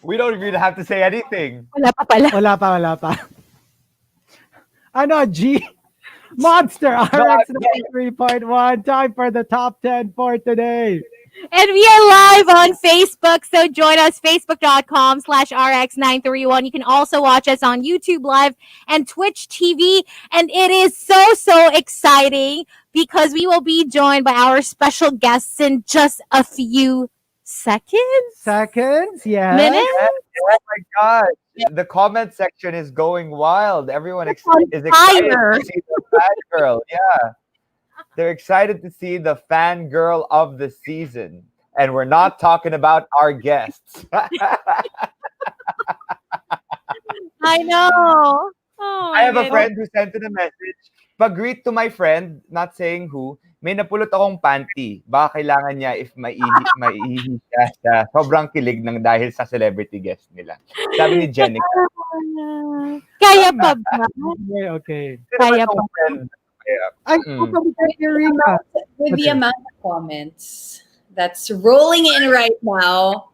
We don't even have to say anything. Wala pa pala. Wala pa. Ano, G? Monster RX93.1. Time for the top 10 for today. And we are live on Facebook, so join us, facebook.com/RX931. You can also watch us on YouTube Live and Twitch TV. And it is so exciting because we will be joined by our special guests in just a few seconds? Yeah. Minutes? Oh my God. The comment section is going wild. Everyone is excited fire. to see the fangirl. Yeah. They're excited to see the fangirl of the season. And we're not talking about our guests. I know. Oh, I have a friend who sent in a message. Pag-greet to my friend, not saying who, may napulot akong panty. Baka kailangan niya if maiihi siya sa sobrang kilig ng dahil sa celebrity guest nila. Sabi ni Jenica. Kaya pa ba? Okay. Kaya pa. I With the amount of comments that's rolling in right now,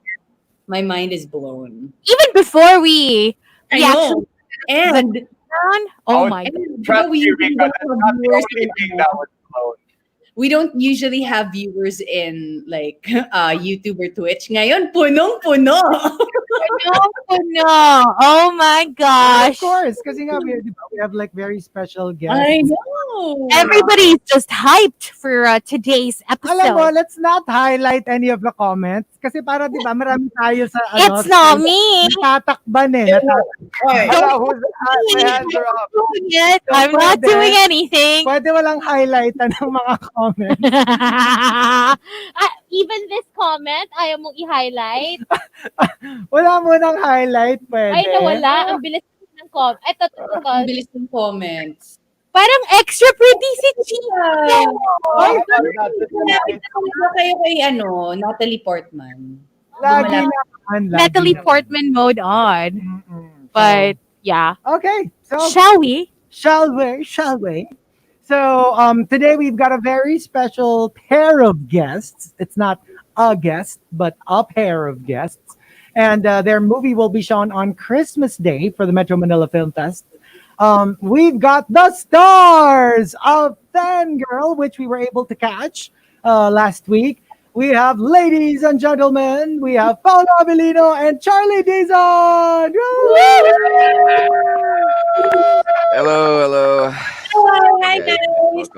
my mind is blown. Even before we I know. And oh my God. Trust me, Rica, that's not the only thing that was blown. We don't usually have viewers in like YouTube or Twitch. Ngayon, punong-puno. No. Oh my gosh. Of course, because we have like very special guests. I know. Everybody's just hyped for today's Alam mo, episode. let's not highlight any of the comments. Kasi para, di ba, marami tayo sa, It's not me. Tatakban eh. Hello, who's my hands are up. I'm not doing anything. Pwede walang highlight ng mga comments. Even this comment, ayaw mong i-highlight. Wala mo nang highlight, pwede. Ay, nawala. Ang bilis ng comment. Ito. Ang bilis ng comments. Parang extra pretty si Chico. Ay, Kayo kay Natalie Portman. lagi naman. Natalie Portman mode on. But, yeah. Okay, so Shall we? Shall we? So today we've got a very special pair of guests. It's not a guest, but a pair of guests. And their movie will be shown on Christmas Day for the Metro Manila Film Fest. We've got the stars of Fangirl, which we were able to catch last week. We have, ladies and gentlemen, we have Paulo Avelino and Charlie Dizon. Hello. Hi, guys.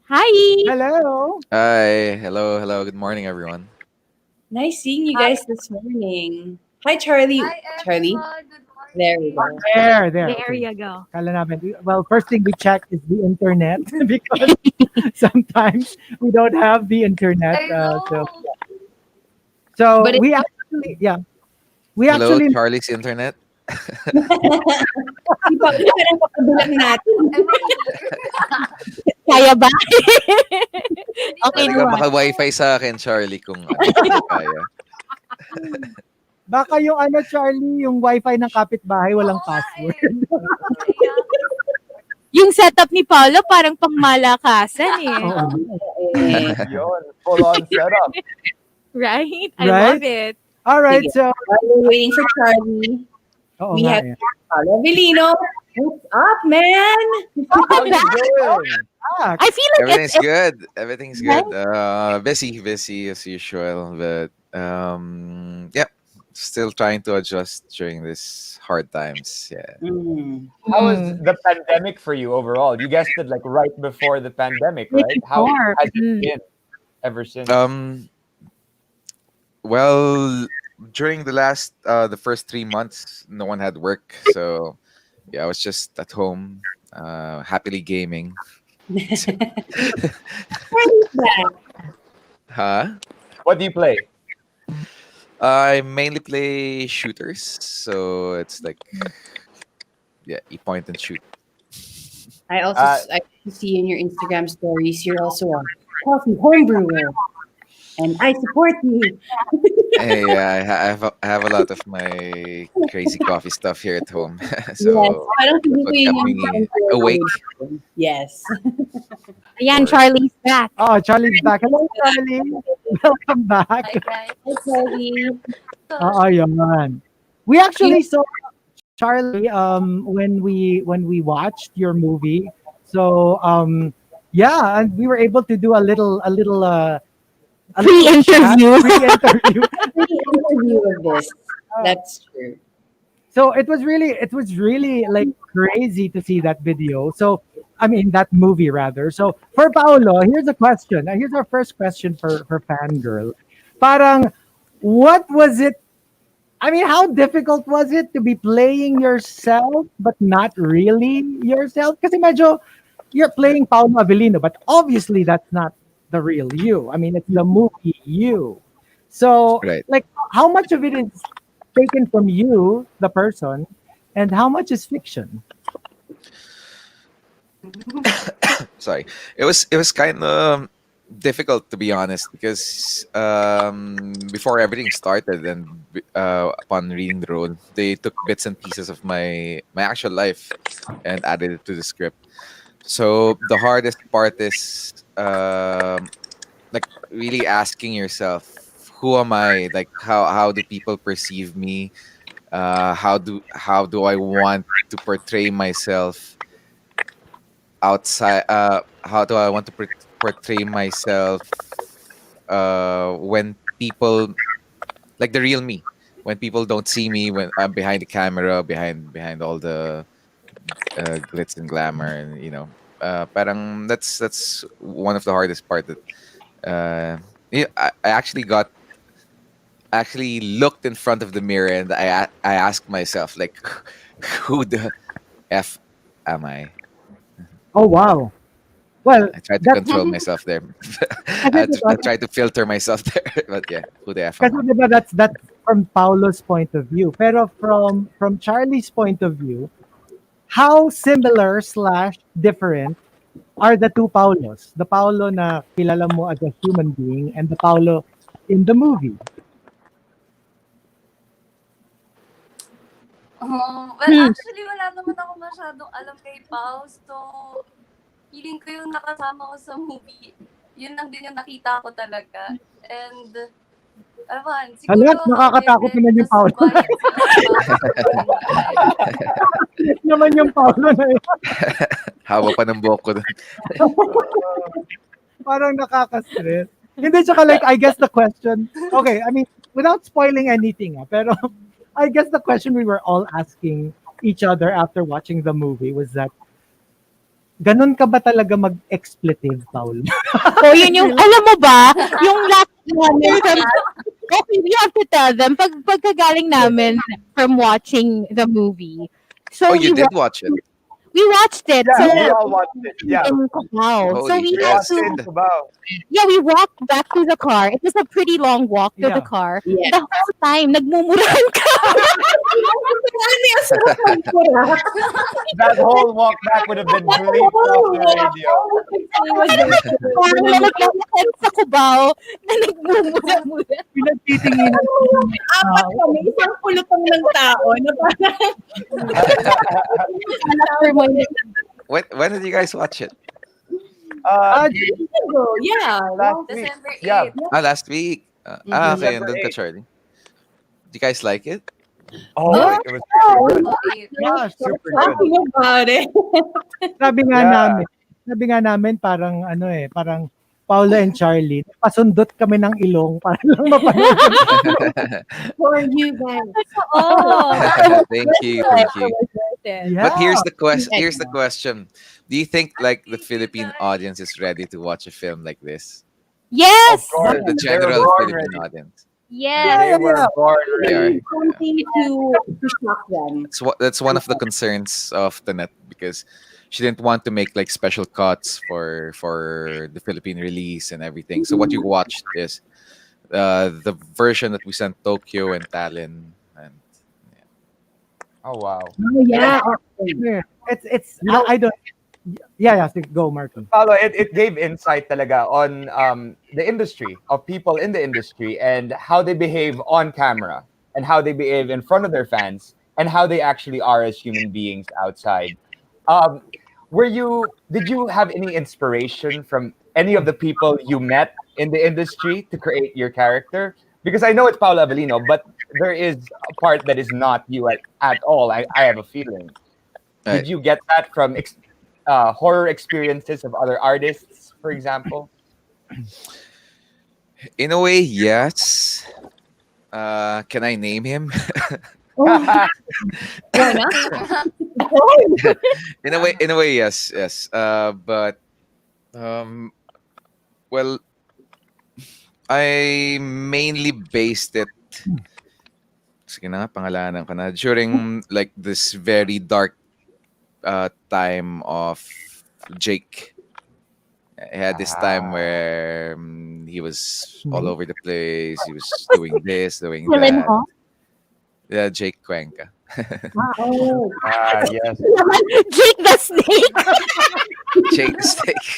Hi. Hello. Hi. Hello. Good morning, everyone. Nice seeing you guys this morning. Hi, Charlie. Charlie. There we go. There. There you go. Kala namin. Well, first thing we check is the internet because sometimes we don't have the internet. So But we actually, Hello, Charlie's internet. Kaya ba? Okay Talaga naman. maka-wifi sa akin, Charlie, kung kaya. Baka yung Charlie, yung wifi ng kapitbahay walang password. Yung setup ni Paulo parang pangmalakasan eh. Yun, full on setup. Right? I Right? love it. All right, so While we're waiting for Charlie, oo we nga, have eh. Paulo Avelino. What's up, man? How you doing? Ah, I feel like Everything's it's good. Everything's good. Busy as usual, but yeah, still trying to adjust during these hard times. Yeah. How was the pandemic for you overall? You guessed it like right before the pandemic, right? How has it been ever since? Well, during the first 3 months, no one had work, so yeah, I was just at home, happily gaming. Huh? What do you play? I mainly play shooters, so it's like point and shoot. I also see in your Instagram stories you're also a coffee homebrewer, and I support you. Hey, I have a lot of my crazy coffee stuff here at home, so Yes, I don't think what kept me awake. Yes. Ayan, Charlie's back. oh, Charlie's back. Hello, Charlie. Welcome back. Hi guys. Hi, Chloe. Oo, yun. We actually saw Charlie when we watched your movie. So yeah, and we were able to do a little chat, Pre-interview. pre-interview. Free interview of this. That's true. So it was really like crazy to see that video. So I mean that movie rather. So for Paolo, here's a question. Here's our first question for Fangirl. Parang what was it? I mean, how difficult was it to be playing yourself but not really yourself? Because imagine you're playing Paulo Avelino, but obviously that's not the real you. I mean, it's the movie you. So, Right. like, how much of it is taken from you, the person, and how much is fiction? Sorry, it was kind of difficult to be honest because before everything started and upon reading the role, they took bits and pieces of my actual life and added it to the script. So the hardest part is like really asking yourself, who am I? Like how do people perceive me? How do I want to portray myself outside? How do I want to portray myself when people like the real me? When people don't see me when I'm behind the camera, behind all the glitz and glamour, and parang that's one of the hardest part that yeah, I actually looked in front of the mirror and I asked myself like, who the f am I? Oh wow! Well, I tried to that's control myself there. kasi I tried to filter myself there, but yeah, who the f kasi am I? diba that's from Paulo's point of view. Pero from Charlie's point of view, how similar slash different are the two Paulos? The Paulo na kilala mo as a human being and the Paulo in the movie. Well, actually, wala naman ako masyadong alam kay Pao. So, feeling ko yung nakasama ko sa movie, yun lang din yung nakita ko talaga. And, alam siguro Hala, nakakatakot medyo naman yung Paulo. quiet sila. Yes naman yung Paulo na yun. Hawa pa ng buhok ko dun. Parang nakaka-stress. Hindi, tsaka like, I guess the question, okay, I mean, without spoiling anything, pero I guess the question we were all asking each other after watching the movie was that, ganun ka ba talaga mag-expletive, Paul? O yun yung, alam mo ba, yung last namin from, okay, we have to tell them, pagkagaling namin from watching the movie. So Oh, you did watch it. we watched it. Yeah, So we all watched it. Yeah. in Cubao. So Holy we crap. had to, Wow. yeah, we walked back to the car. It was a pretty long walk to Yeah. the car. Yeah. The whole time, nagmumurahan ka. That whole walk back would have been bleeped off the radio. Parang nalagyan sa Cubao na nagmumura-mura. Pinagtitinginan ko yung, Apat kami, isang pulutong ng tao na parang When did you guys watch it? yeah. Last week. December 8th. Yeah. Last week. Okay, and December then ka 8th. Charlie. Do you guys like it? Oh, it was super good. yeah, Super good. Talking about it. sabi nga Yeah. namin parang parang Paula and Charlie, pasundot kami ng ilong para lang mapanood. For you guys. Oh, Thank you. Yeah. But here's the question. Here's the question. Do you think like the Philippine audience is ready to watch a film like this? yes. Of course. The They were general born Philippine ready. audience. Yes. They were born They ready. are. Something to shock them. That's one of the concerns of the net because she didn't want to make like special cuts for the Philippine release and everything. So what you watched is the version that we sent Tokyo and Tallinn, and Oh, wow. Oh, yeah. It's You know- I don't yeah, go Marky. Paulo, it gave insight talaga on the industry, of people in the industry, and how they behave on camera, and how they behave in front of their fans, and how they actually are as human beings outside. Did you have any inspiration from any of the people you met in the industry to create your character? Because I know it's Paulo Avelino, but there is a part that is not you at all. I have a feeling. Did Right. you get that from horror experiences of other artists, for example? In a way, yes. Can I name him? Oh, Why not? In a way, yes, yes. But um, well, I mainly based it. Sige na, nga, pangalanan ko na. During like this very dark time of Jake. He had this time where he was all over the place. He was doing this, doing Villain, that. huh? Yeah, Jake Cuenca. oh. Yes. Jake the Snake. Jake the Snake.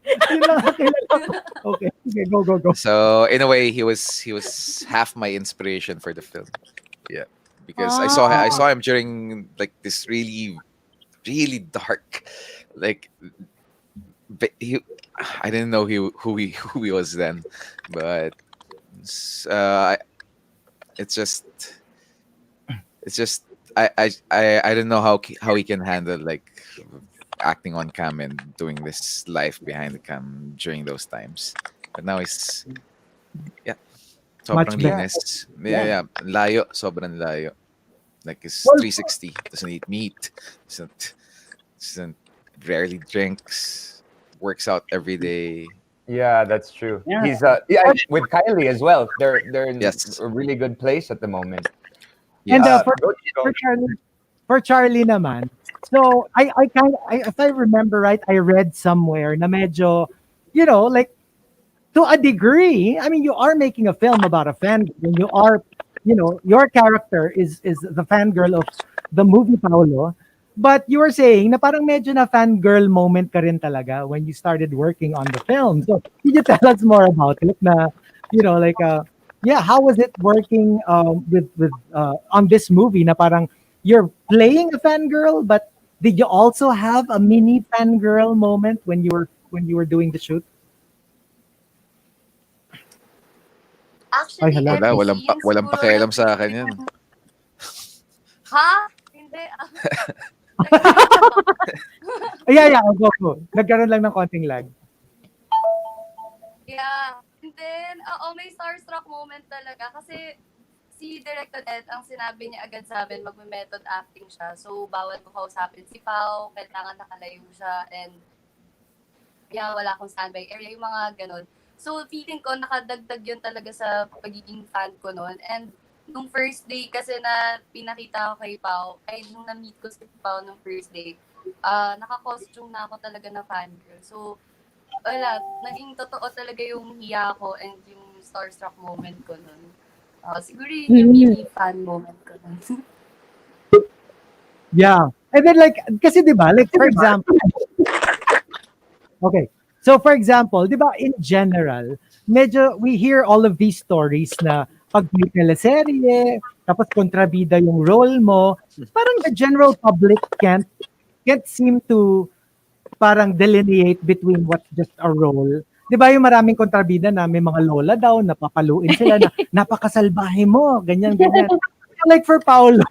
Yun lang ang kilala ko. Okay, go. So in a way, he was half my inspiration for the film. Yeah, because I saw him during like this really really dark, like I didn't know who he was then, but it's just it's just I don't know how he can handle like acting on cam and doing this life behind the cam during those times. But now he's Much sobrang better. linis. Yeah, layo, sobrang layo. Like his Well- 360 doesn't eat meat, doesn't rarely drinks, works out every day. Yeah, that's true. Yeah. He's with Kylie as well. They're in Yes. a really good place at the moment. And Yes. Go, Chico. for Charlie naman, so I if I remember right, I read somewhere na medyo, like to a degree, I mean, you are making a film about a fan, and you are, your character is the fangirl of the movie Paulo. But you were saying na parang medyo na fangirl moment ka rin talaga when you started working on the film. So, can you tell us more about it? Na, how was it working with on this movie? Na parang you're playing a fangirl, but did you also have a mini fangirl moment when you were doing the shoot? Actually, Ay, hala. Wala, everything walang siguro pakialam sa yung- akin yan. Ha? Hindi. Yeah, go. Nagkaroon lang ng konting lag. Yeah. And then, may starstruck moment talaga. Kasi si Direct Odette, ang sinabi niya agad sa amin, magme-method acting siya. So, bawal ko kausapin si Pao, kailangan nakalayo siya, and wala akong standby area, yung mga ganun. So, feeling ko, nakadagdag yun talaga sa pagiging fan ko noon. And nung first day kasi na pinakita ko kay Pao, nung na-meet ko si Pao nung first day, naka-costume na ako talaga na fangirl. So, wala, naging totoo talaga yung hiya ko and yung starstruck moment ko nun. Siguro yun yung mini fan moment ko nun. Yeah. And then kasi 'di ba, like for example, okay. So for example, 'di ba in general, medyo we hear all of these stories na pag may teleserye, tapos kontrabida yung role mo, parang the general public can't seem to parang delineate between what's just a role. 'Di ba yung maraming kontrabida na may mga lola daw, napapaluin sila na napakasalbahe mo, ganyan. Like for Paulo,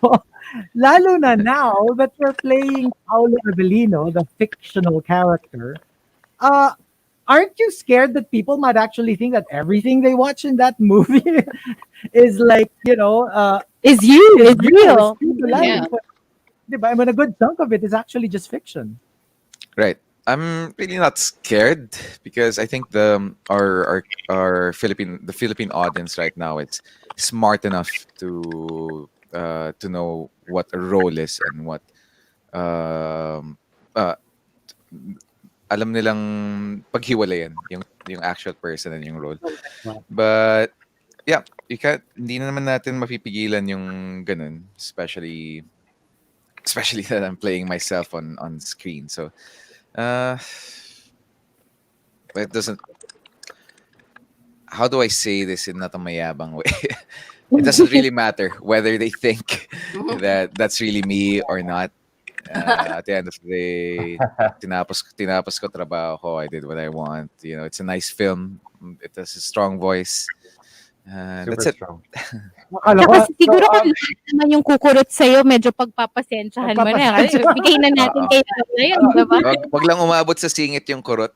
lalo na now that we're playing Paulo Avelino, the fictional character, aren't you scared that people might actually think that everything they watch in that movie is like, Is real. Yeah. Diba? I mean, a good chunk of it is actually just fiction. Right. I'm really not scared because I think our Philippine audience right now is smart enough to know what a role is and what alam nilang paghiwalayan yung actual person and yung role. But yeah, hindi na naman natin mapipigilan yung ganun, especially that I'm playing myself on screen. So it doesn't, how do I say this in not a mayabang way? It doesn't really matter whether they think that that's really me or not. At the end of the day, tinapos ko trabaho ko. I did what I want. You know, it's a nice film. It has a strong voice. Super That's it. strong. Akala ko, Tsaka siguro kung lahat naman yung kukurot sa'yo, medyo pagpapasensyahan mo na. Kasi bigay na natin Oo. kay Paula yun, diba? Wag lang umabot sa singit yung kurot.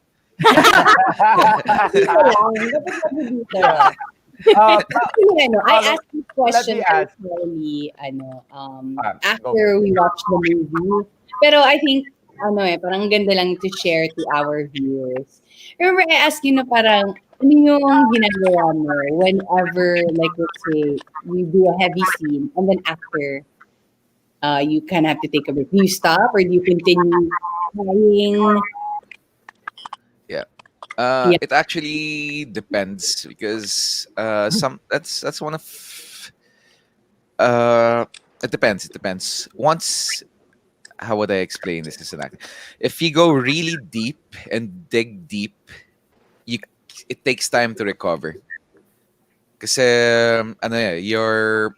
Dito lang. Dapat sabi dito. I asked this question Let me ask. personally, Go. after we watched the movie. Pero I think, parang ganda lang to share to our viewers. Remember, I asked you na parang, ano yung ginagawa mo whenever, like, let's say, you do a heavy scene, and then after, you kind of have to take a break. Do you stop, or do you continue trying? Yeah. It actually depends because that's one of it depends. It depends. Once, how would I explain this as an actor? If you go really deep and dig deep, it takes time to recover. Kasi you're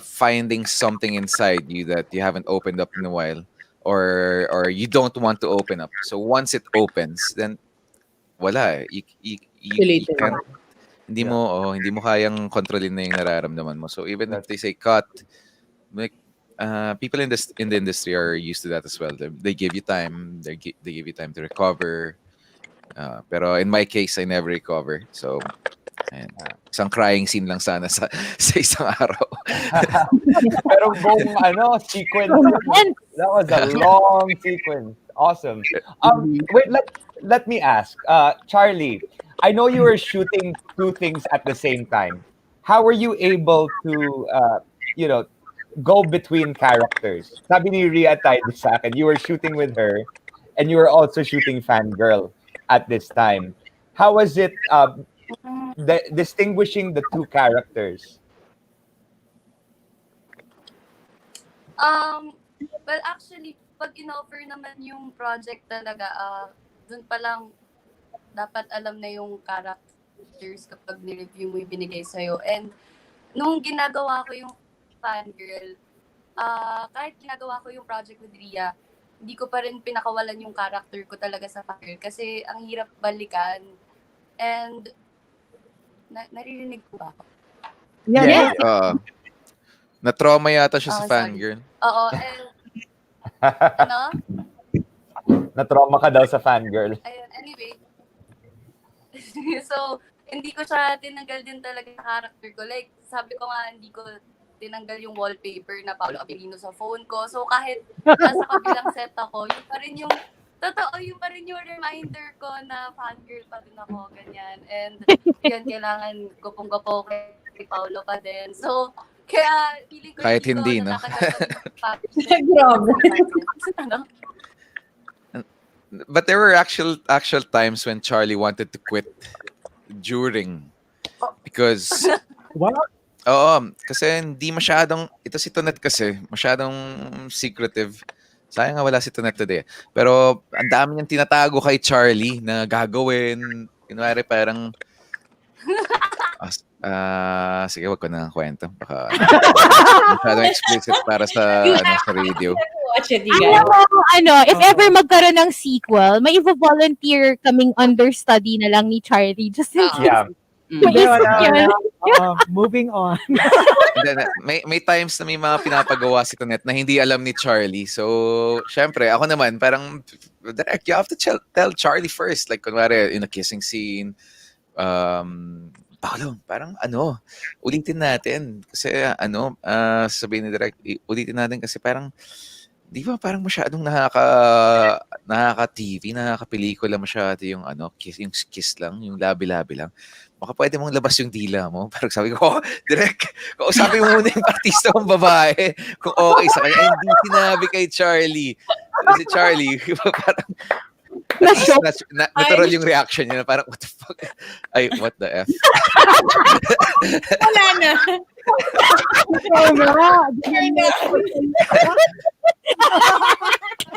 finding something inside you that you haven't opened up in a while, or you don't want to open up. So once it opens, then wala. You can't, hindi mo kayang kontrolin na yung nararamdaman mo. So even if they say cut, like people in the industry are used to that as well. They give you time. They give you time to recover. Pero in my case, I never recover. So isang crying scene lang sana sa isang araw. Pero buong sequence. That was a long sequence. Awesome. Wait, let me ask. Charlie, I know you were shooting two things at the same time. How were you able to go between characters? Sabi ni Ria tayo sa akin, you were shooting with her and you were also shooting Fangirl at this time. How was it distinguishing the two characters? Well, actually, pag in-offer naman yung project talaga, dun pa lang dapat alam na yung characters kapag ni-review mo yung binigay sa'yo. And nung ginagawa ko yung Fangirl, kahit ginagawa ko yung project with Ria, hindi ko pa rin pinakawalan yung character ko talaga sa Fangirl kasi ang hirap balikan. And naririnig ko ba ako? yeah. Na-trauma yata siya sa Sorry. Fangirl. Oo, and ano? Na-trauma ka daw sa Fangirl. Ayun, anyway. So, hindi ko siya tinanggal din talaga sa character ko. Like, sabi ko nga, hindi ko tinanggal yung wallpaper na Paulo Avelino sa phone ko. So, kahit nasa kabilang set ako, yun pa rin yung reminder ko na fangirl pa din ako, ganyan. And, yun, kailangan gupong-gupo kay Paulo pa din. So, kaya, feeling ko Kahit hindi, no? Grabe. Ano? But there were actual times when Charlie wanted to quit during because What? kasi hindi masyadong ito si Tonet kasi masyadong secretive. Sayang nga wala si Tonet today. Pero ang dami niyang tinatago kay Charlie na gagawin. Kunwari parang sige, wag ko na kwento. Baka masyadong explicit para sa radio. Watch it, you guys. If ever magkaroon ng sequel, may volunteer kaming understudy na lang ni Charlie. Just in case. Yeah. Hindi, Maisip wala. yun. Moving on. And then, may times na may mga pinapagawa si Tonet na hindi alam ni Charlie. So, syempre, ako naman, parang, direct, you have to tell Charlie first. Like, kunwari, in a kissing scene, Paulo, parang ulitin natin. Kasi sabihin ni direct, ulitin natin kasi parang, di ba parang masyadong nakaka-TV, nakaka-pelikula masyado yung yung kiss lang, yung labi-labi lang. Baka pwede mong labas yung dila mo. Parang sabi ko, direct, kausapin mo muna yung artista mong babae kung okay sa kanya. Ay, hindi sinabi kay Charlie. Si Charlie, parang, natural yung reaction niya na parang, what the fuck? Ay, what the F? Wala na.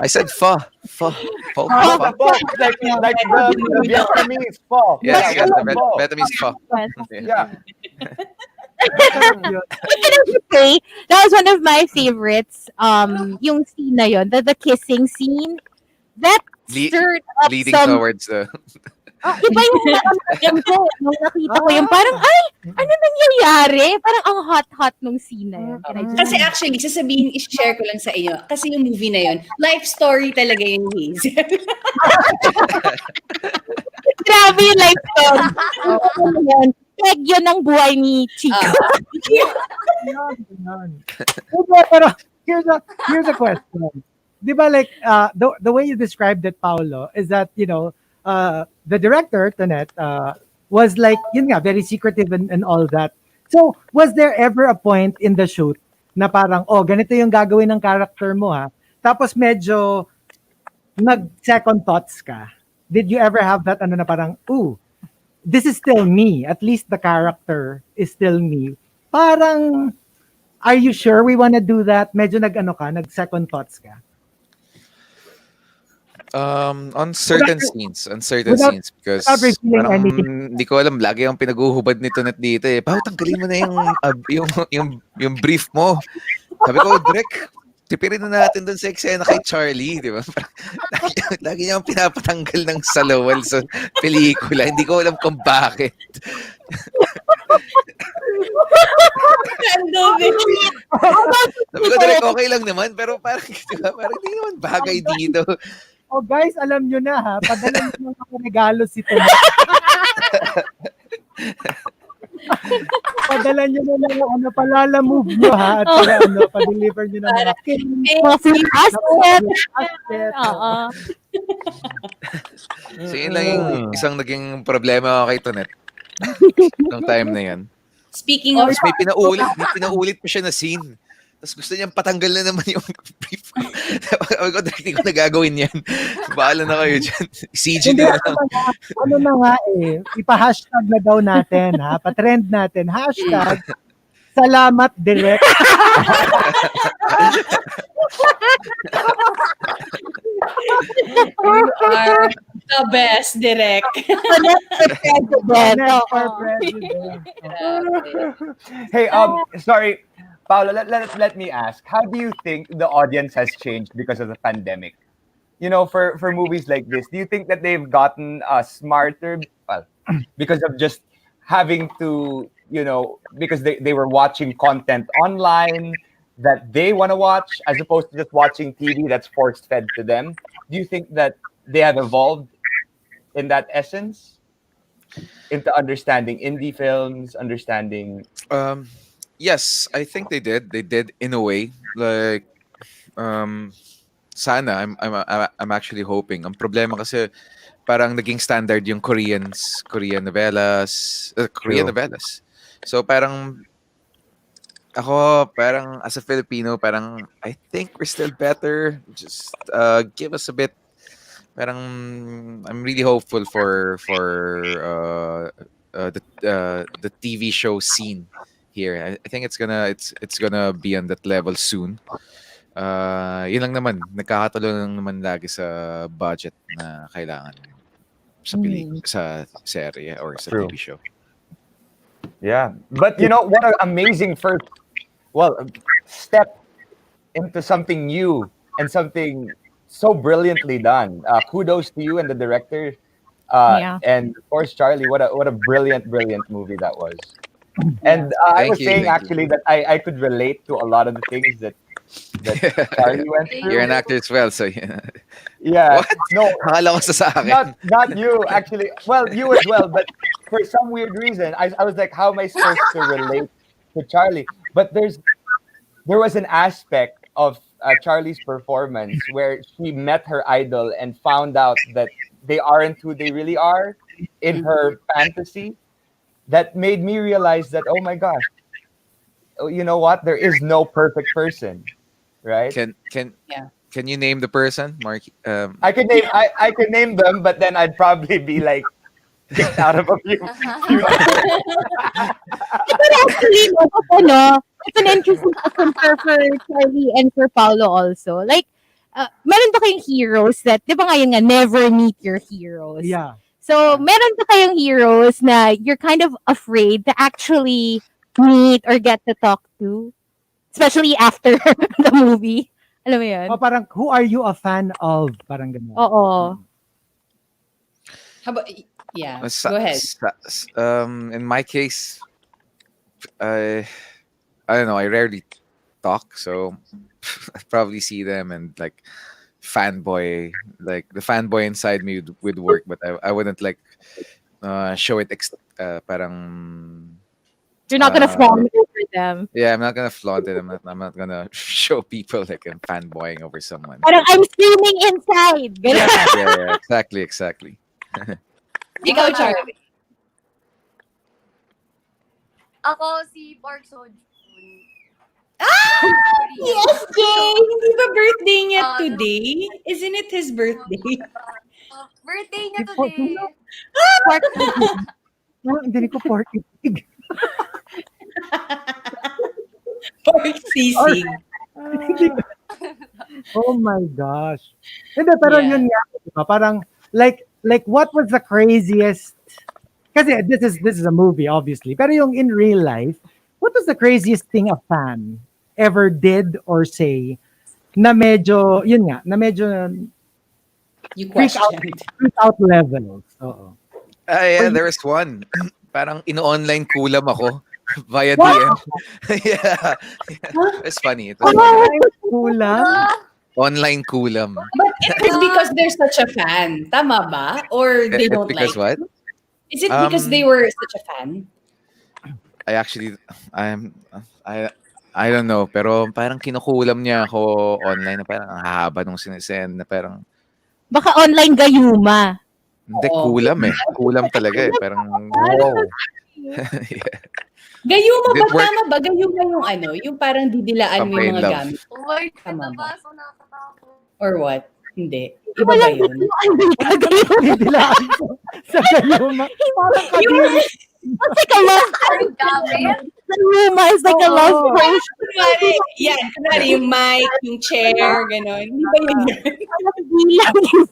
I said fa. Like the Vietnamese pho. Yes, the Vietnamese fa. Yeah. Yun. Can I just say, that was one of my favorites. Yung scene na yun, the kissing scene, that Le- stirred up leading some, towards the iba yung nakaramdam ko nung nakita ko yung parang, ay, ano nangyayari? Parang ang hot-hot nung scene na yun. Can I just Kasi actually, sasabihin, i-share ko lang sa inyo. Kasi yung movie na yun, life story talaga yung Hazel. grabe yung life story. Yun. Peg yun ang buhay ni Chico. Yun. Pero here's a question. Di ba like the way you described it, Paulo, is that the director Tonette was like yun nga very secretive and all that. So was there ever a point in the shoot na parang ganito yung gagawin ng character mo ha? Tapos medyo nag second thoughts ka. Did you ever have that na parang this is still me. At least the character is still me. Parang are you sure we wanna do that? Medyo nag second thoughts ka. On certain scenes without because revealing parang anything. hindi ko alam, lagi ang pinaguhubad nito net dito eh. Pao, tanggalin mo na yung brief mo. Sabi ko, Direk, tipirin na natin dun sa eksena kay Charlie, di ba? Lagi niya pinapatanggal ng salawal sa pelikula. Hindi ko alam kung bakit. Sabi ko, Direk, okay lang naman, pero parang, di ba, parang hindi naman bagay dito. Guys, alam nyo na ha, padala nyo ng regalo si Tonette. Padala nyo na lang palala move nyo ha, at pa-deliver nyo na mga Free asset. Oo. So, yun lang yung isang naging problema ko kay Tonette. Nung time na yan. Speaking of, Tapos may pinaulit pa siya na scene. Tapos gusto niyang patanggal na naman yung brief ko. Sabi ko, hindi ko na gagawin yan. Bahala na kayo dyan. CG Hindi, nila lang. ano na nga ipa-hashtag na daw natin ha, pa-trend natin, hashtag salamat direct. you are the best, Direk. Connect for president. Hey, sorry, Paolo, let me ask, how do you think the audience has changed because of the pandemic? For movies like this, do you think that they've gotten smarter because of just having to, because they were watching content online that they want to watch as opposed to just watching TV that's force-fed to them? Do you think that they have evolved in that essence into understanding indie films, understanding... Yes, I think they did. They did in a way. Like, sana. I'm actually hoping. Ang problema kasi parang naging standard yung Korean novelas. So parang parang as a Filipino, parang I think we're still better. Just give us a bit. Parang I'm really hopeful for the TV show scene here. I think it's gonna be on that level soon. Yun lang naman, nagkakatalo lang naman lagi sa budget na kailangan sa sa serye or sa True. TV show. Yeah, but what an amazing first step into something new and something so brilliantly done. Kudos to you and the director. And of course Charlie, what a brilliant movie that was. And I was saying actually that I could relate to a lot of the things that Charlie went through. You're an actor as well, so yeah. Yeah. What? No, Akala ko sa akin. not you actually. Well, you as well, but for some weird reason, I was like, how am I supposed to relate to Charlie? But there was an aspect of Charlie's performance where she met her idol and found out that they aren't who they really are in her fantasy. That made me realize that, oh my gosh, you know what? There is no perfect person, right? Can you name the person, Markki? I could name them, but then I'd probably be like kicked out of a few. But actually, it's an interesting question for Charlie and for Paulo also. Like, meron ba kayong heroes that, di ba nga yun nga, never meet your heroes? Yeah. So, meron ba kayong heroes na you're kind of afraid to actually meet or get to talk to? Especially after the movie. Alam mo yun? O parang, who are you a fan of? Parang gano'n. Oo. How about, yeah, Sa- go ahead. in my case, I don't know. I rarely talk, so I probably see them and like fanboy, like the fanboy inside me would work, but I wouldn't like show it. Parang You're not gonna fawn over them. yeah, I'm not gonna flaunt it. I'm not gonna show people like I'm fanboying over someone. Parang I'm screaming inside. Ganun. Yeah, exactly. Ikaw, Charlie. Ako si Park Seo-joon. Yes, Jay! Hindi ba birthday niya Ah, today? Isn't it his birthday? Birthday niya Si Park today. Pork. Hindi ko Porky Pig. Pork sisig. Oh my gosh. Hindi, pero Yeah. yun nga, diba? Parang, like what was the craziest, kasi this is a movie, obviously, pero yung in real life, what was the craziest thing a fan ever did or say na medyo, yun nga, na medyo You freak questioned. out levels. Oo. Yeah, there was one. Parang ino-online kulam ako via DM. yeah. It's funny. It was funny. Kulang. Online kulam. But it is because they're such a fan. Tama ba? Or they It's don't because like what? Is it because they were such a fan? I don't know, pero parang kinukulam niya ako online na parang ang haba nung sinesend na parang Baka online gayuma. hindi Oo. kulam eh. Kulam talaga eh. Parang wow. Yeah. Gayuma Did ba? work. Tama ba? Gayuma yung ano? Yung parang didilaan mo yung Pampain mga love. gamit. Oh my God, Tama ba? nabasa, nakakatakot. Or what? Hindi. Iba ba yun? Dilaan ko sa gayuma. Parang kadiri. It's like a love Ang gamit. gayuma is like a love Oo. potion. Kunwari yung mic, yung chair, gano'n. Hindi ba yun yun? Walang bilang yun.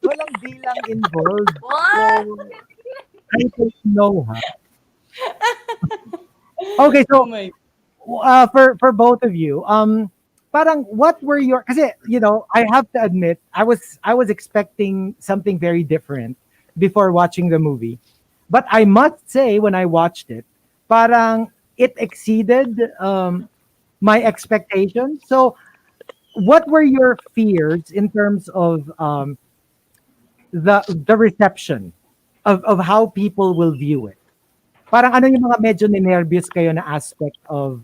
Walang bilang involved. What? I don't know, ha? Okay, Oh so my. for both of you, parang what were your? Kasi I have to admit, I was expecting something very different before watching the movie, but I must say when I watched it, parang it exceeded my expectations. So, what were your fears in terms of the reception of how people will view it? Parang ano yung mga medyo ninervyos kayo na aspect of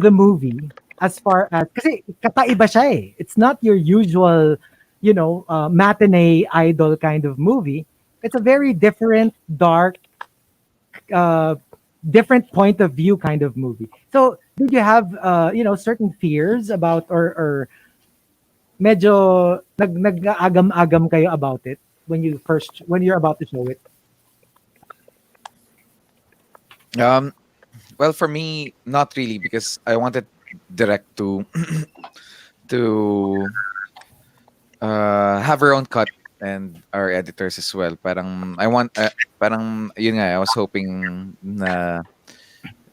the movie as far as, kasi kakaiba siya eh. It's not your usual, matinee idol kind of movie. It's a very different, dark, different point of view kind of movie. So, did you have, certain fears about or medyo nag-agam-agam kayo about it when you're about to show it? Well, for me, not really, because I wanted direct to to have her own cut and our editors as well. Parang yun nga, I was hoping na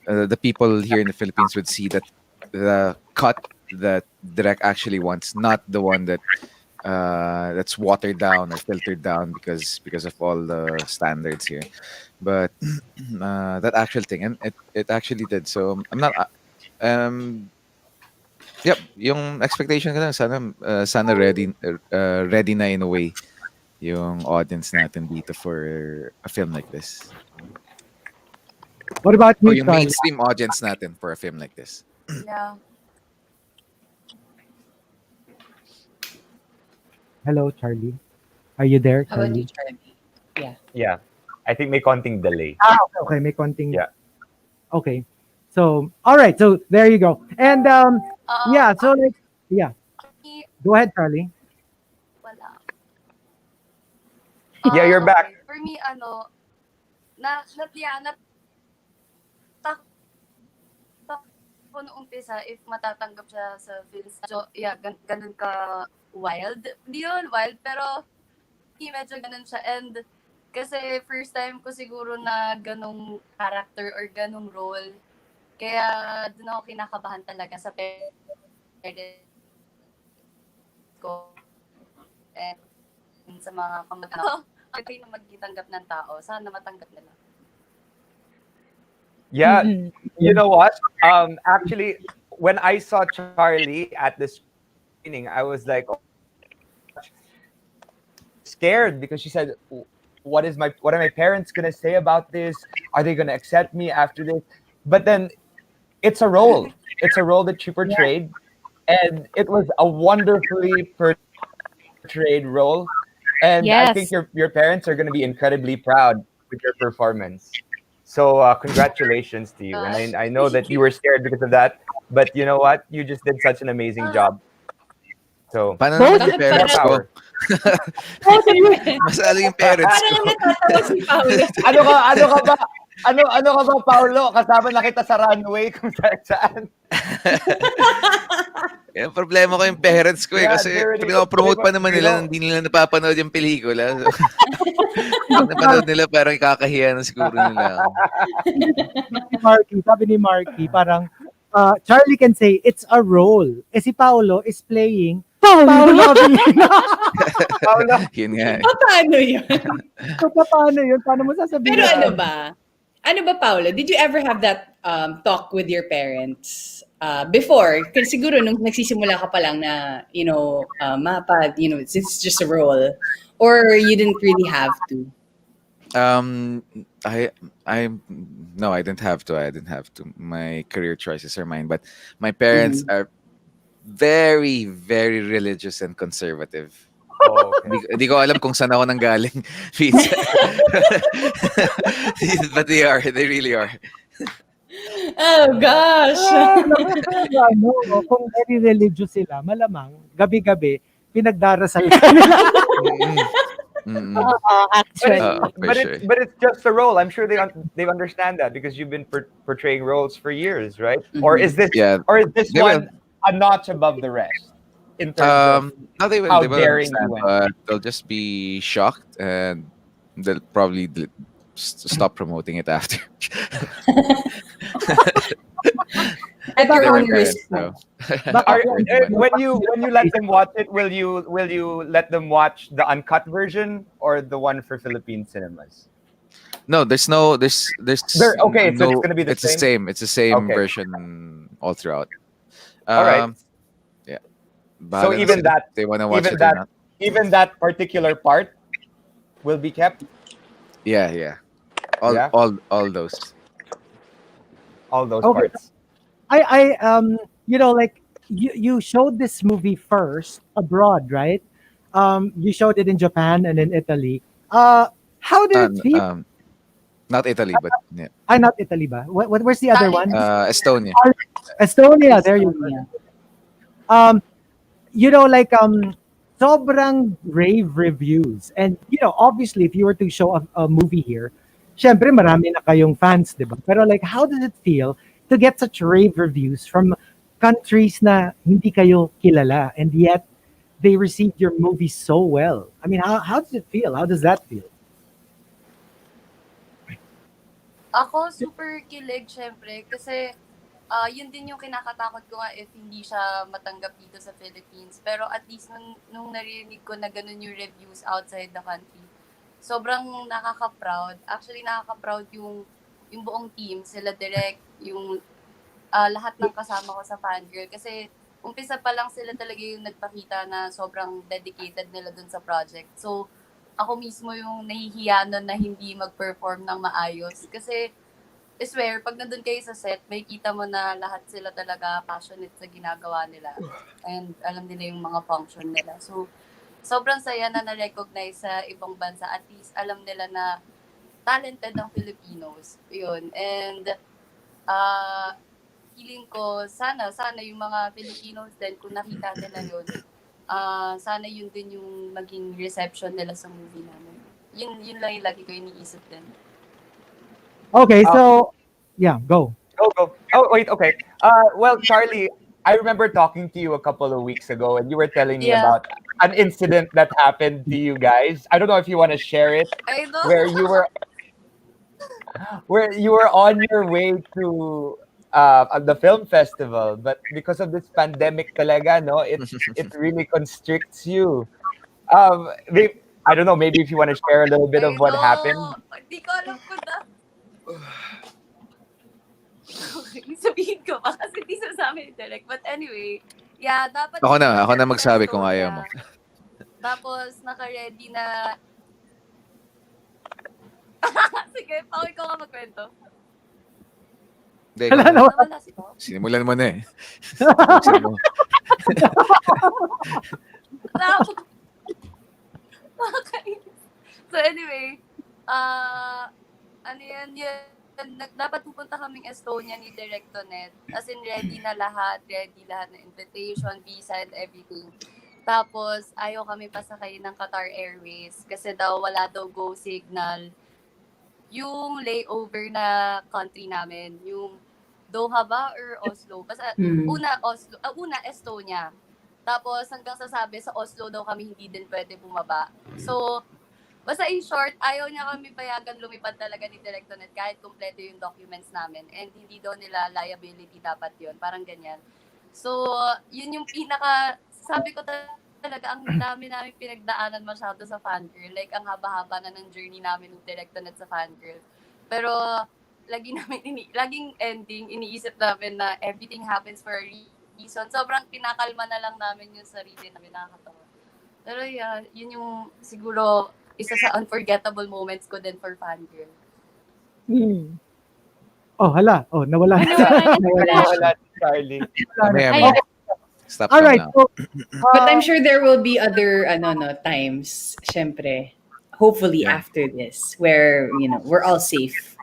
the people here in the Philippines would see that the cut that direct actually wants, not the one that that's watered down or filtered down because of all the standards here, but that actual thing, and it actually did. So I'm not yep, yung expectation ko lang sana ready na in a way yung audience natin dito for a film like this, What about or you, yung Charlie? mainstream audience natin for a film like this. Yeah. Hello, Charlie. Are you there, How about you, Charlie? Charlie? Yeah. I think may konting delay. Okay, may konting. Yeah. Okay. So, all right. So there you go. And yeah. So yeah. Go ahead, Charlie. Wala. Yeah, you're back. Okay. For me, ko nung umpisa if matatanggap siya sa feels. So, yeah, ganun ka wild. Hindi yun wild, pero medyo ganun siya. And Kasi first time ko siguro na ganong character or ganong role. Kaya doon ako kinakabahan talaga sa parents ko and sa mga kamag-anak. Okay na magtanggap ng tao. Sana matanggap nila. Yeah, Mm-mm. you know what? Actually, when I saw Charlie at the screening, I was like, oh, scared because she said, what are my parents gonna say about this? Are they gonna accept me after this? But then it's a role. It's a role that she portrayed, and it was a wonderfully portrayed role. And I think Yes. your parents are gonna be incredibly proud with your performance. So congratulations to you. And I know that you were scared because of that, but you know what? You just did such an amazing job. So Paano Both- naman yung Bakit parents parang- ko? Both of you. Masali yung parents Parang ko. natatawa si Paulo. ano ka ba? Ano ka ba, Paulo? Kasama na kita sa runway kung saan. Yung problema ko yung parents ko Yeah, kasi they're already- pinopromote pa naman you nila, know- hindi nila napapanood yung pelikula. So, pag napanood nila, parang ikakahiya na siguro nila. Sabi ni Markki, parang Charlie can say it's a role. Eh si Paulo is playing Paulo Avelino. Paulo, Yun nga. Paano yun? So paano yun? Paano mo sasabihin? Pero ano ba? Ano ba, Paolo? Did you ever have that talk with your parents before? Kasi siguro nung nagsisimula ka pa lang na, mapa, it's just a role. Or you didn't really have to? No, I didn't have to. I didn't have to. My career choices are mine, but my parents are very, very religious and conservative. oh, okay. Hindi ko alam kung saan ako nanggaling. Pizza. But they really are. Oh, gosh! Kung very religious sila, malamang, gabi-gabi, pinagdarasal ka nila. Actually. But it's just a role. I'm sure they understand that because you've been portraying roles for years, right? Or is this Yeah. They one a notch above the rest in terms of No, they will. how They will daring understand, you went. but they'll just be shocked, and they'll probably stop promoting it after. At your They're own my risk. parents, so. When you let them watch it, will you let them watch the uncut version or the one for Philippine cinemas? No, there's okay, so it's gonna be the it's the same? same. It's the same Okay. version all throughout. All right. Yeah. So Bahala na even sila that, if they want to watch even it or that, not. even that particular part will be kept. Yeah. Yeah? All those. All those Okay. parts. Like you showed this movie first abroad, right? You showed it in Japan and in Italy. How did it feel? Not Italy, but yeah. Not Italy ba? Where's the other one? Estonia. Estonia. There you go. Sobrang rave reviews. And, obviously, if you were to show a movie here, syempre marami na kayong fans, di ba? Pero how does it feel to get such rave reviews from countries na hindi kayo kilala and yet they received your movie so well? I mean, how does it feel? How does that feel? Ako, super kilig, syempre. Kasi, yun din yung kinakatakot ko nga if hindi siya matanggap dito sa Philippines. Pero at least nung narinig ko na ganun yung reviews outside the country, sobrang nakaka-proud. Actually, nakaka-proud yung buong team, sila direct, yung lahat ng kasama ko sa fangirl. Kasi umpisa pa lang sila talaga yung nagpakita na sobrang dedicated nila dun sa project. So, ako mismo yung nahihiya nun na hindi mag-perform ng maayos. Kasi, I swear, pag nandun kayo sa set, may kita mo na lahat sila talaga passionate sa ginagawa nila. And alam nila yung mga function nila. So, sobrang saya na na-recognize sa ibang bansa. At least, alam nila na talented ang Filipinos. Yun. And, feeling ko, sana yung mga Filipinos din, kung nakita nila yun, sana yun din yung maging reception nila sa movie namin. Yun lang yung lagi ko iniisip din. Okay, so, yeah, go. Go. Oh, wait, okay. Well, Charlie, I remember talking to you a couple of weeks ago and you were telling me Yeah. about an incident that happened to you guys? I don't know if you want to share it, I know. where you were on your way to the film festival, but because of this pandemic talaga, no, it really constricts you. I don't know, maybe if you want to share a little bit I of what happened. know. Hindi ko alam kung na. Okay, sabihin ko ba? Kasi di sasabi ni Derek. But anyway, yeah, dapat Ako na siya magsabi sa kung ayaw mo. Estonia. Tapos, naka-ready na... Sige, Pao, ikaw nga magkwento. Hindi, Wala ikaw na. na. Nawala si Pao. Sinimulan mo na eh. Buksan mo. Tapos, nakakainis. So anyway, ano yan, dapat pupunta kaming Estonia ni Directonet. As in, ready lahat na invitation, visa, and everything. Tapos, ayaw kami pasakay ng Qatar Airways kasi daw wala daw go signal. Yung layover na country namin, yung Doha ba or Oslo? Basta, una Estonia. Tapos, hanggang sasabi, sa Oslo daw kami hindi din pwede bumaba. So, basta in short, ayaw niya kami payagan lumipad talaga ni Directonet kahit kompleto yung documents namin. And hindi daw nila liability dapat yun. Parang ganyan. So, yun yung sabi ko talaga, ang dami namin pinagdaanan masyado sa fangirl. Like, ang haba-haba na ng journey namin ng Directonet sa fangirl. Pero, laging ending, iniisip namin na everything happens for a reason. Sobrang kinakalma na lang namin yung sarili namin, nakakatawa. Pero yeah, yun yung siguro isa sa unforgettable moments ko din for fangirl. Oh, hala. Oh, nawala. Wala si Charlie. Mamaya. Stop All them right. now. So, But I'm sure there will be other times, syempre, hopefully Yeah. after this, where, we're all safe.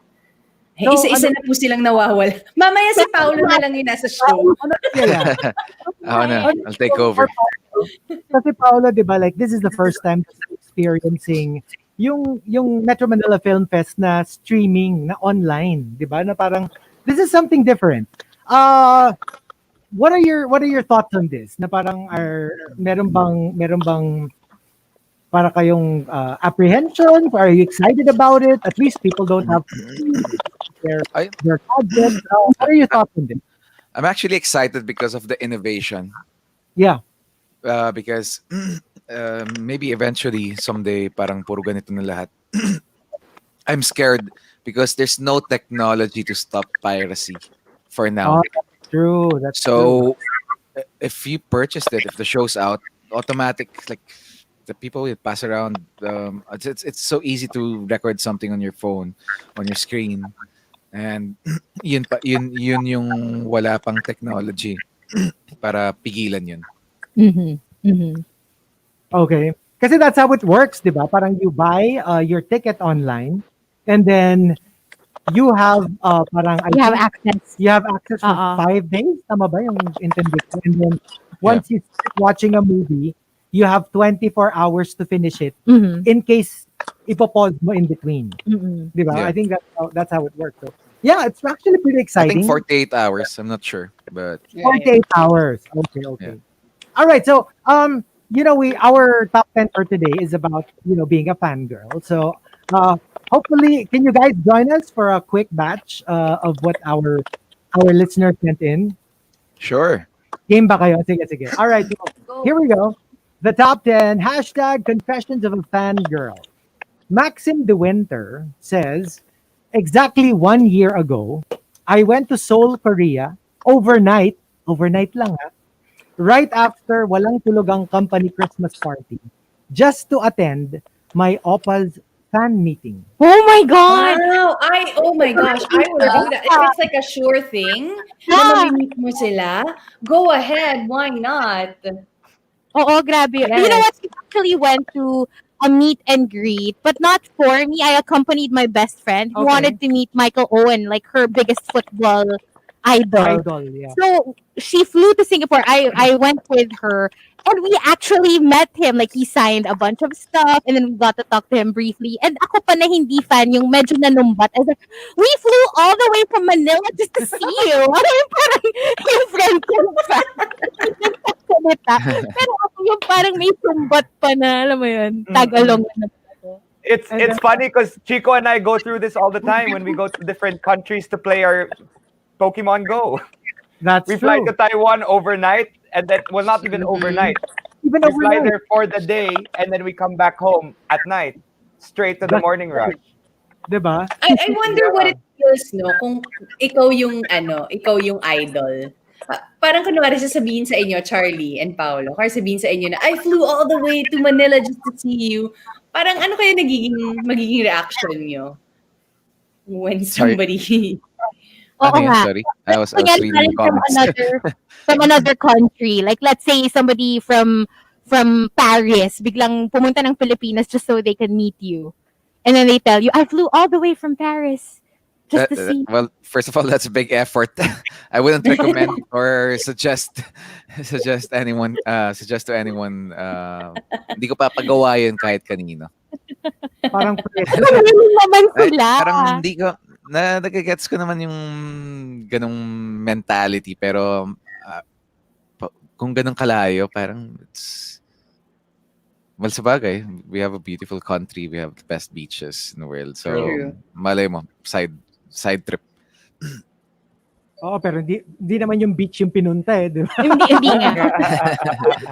So, Isa-isa na po silang nawawala. Mamaya si Paulo na lang yung nasa show. yeah. Ako na. I'll take over. Kasi Paolo, di ba, like, this is the first time that I'm experiencing yung Metro Manila Film Fest na streaming, na online, di ba? Na parang, this is something different. What are your thoughts on this? Na parang, meron bang para kayong apprehension? Are you excited about it? At least people don't have their budget. What are your thoughts on this? I'm actually excited because of the innovation. Yeah. Because maybe eventually someday parang puro ganito na lahat. I'm scared because there's no technology to stop piracy for now. That's true. That's So if you purchased it, if the show's out, automatic, like the people will pass around. It's so easy to record something on your phone, on your screen, and yun yung wala pang technology para pigilan yun. Okay. Kasi that's how it works, di ba? Parang you buy your ticket online and then you have You have access. you have access for 5 days. Tama ba yung intended ko? And then once you start watching a movie, you have 24 hours to finish it in case ipopause mo in between. Di ba? Yeah. I think that's how it works. So, yeah, it's actually pretty I exciting. think 48 hours. I'm not sure, but 48 hours. Okay. Yeah. All right. So, our top 10 for today is about, being a fangirl. So, hopefully, can you guys join us for a quick batch of what our listeners sent in? sure. Game ba kayo? Sige. All right. So, Go. here we go. The top 10, hashtag confessions of a fangirl. Maxim De Winter says, exactly 1 year ago, I went to Seoul, Korea, overnight lang ha, right after walang tulog ang company Christmas party, just to attend my Opal's fan meeting. Oh my God! Wow! Oh my gosh, I will do that. If it's like a sure thing, na mamimit mo sila, go ahead, why not? Oo, grabe. Yes. You know what? We actually went to a meet and greet, but not for me. I accompanied my best friend who Okay. wanted to meet Michael Owen, like her biggest football idol. Yeah. So she flew to Singapore. I went with her, and we actually met him. Like, he signed a bunch of stuff, and then we got to talk to him briefly. And ako pa na hindi fan, yung medyo nanumbat. I was like, we flew all the way from Manila just to see you. Ano yung parang yung friend ko fan. Pero ako yung parang may sumbat pa na, alam mo yun, tag-along na. It's funny because Chico and I go through this all the time when we go to different countries to play our Pokemon Go. That's We true. fly to Taiwan overnight, and then, well, not even overnight. Even We fly overnight. there for the day, and then we come back home at night, straight to the That's morning rush. Diba? I wonder what it feels, no, kung ikaw yung idol. Parang kunwari sasabihin sa inyo, Charlie and Paolo, kaya sabihin sa inyo na, I flew all the way to Manila just to see you. Parang ano kaya magiging reaction nyo when somebody... Oo Ano yun? nga. Sorry. I was Kunyari, reading galing comments. from another country. Like, let's say somebody from Paris, biglang pumunta ng Pilipinas just so they can meet you. And then they tell you, I flew all the way from Paris just to see. Well, first of all, that's a big effort. I wouldn't recommend or suggest anyone suggest to anyone. Hindi ko papagawa yun kahit kanino. Parang Ano naman sila? Parang hindi ko nagigets ko naman yung ganong mentality, pero kung ganong kalayo, parang it's, well, sabagay, we have a beautiful country, we have the best beaches in the world, so True. malay mo, side trip. Oo, pero hindi naman yung beach yung pinunta di ba? Hindi nga.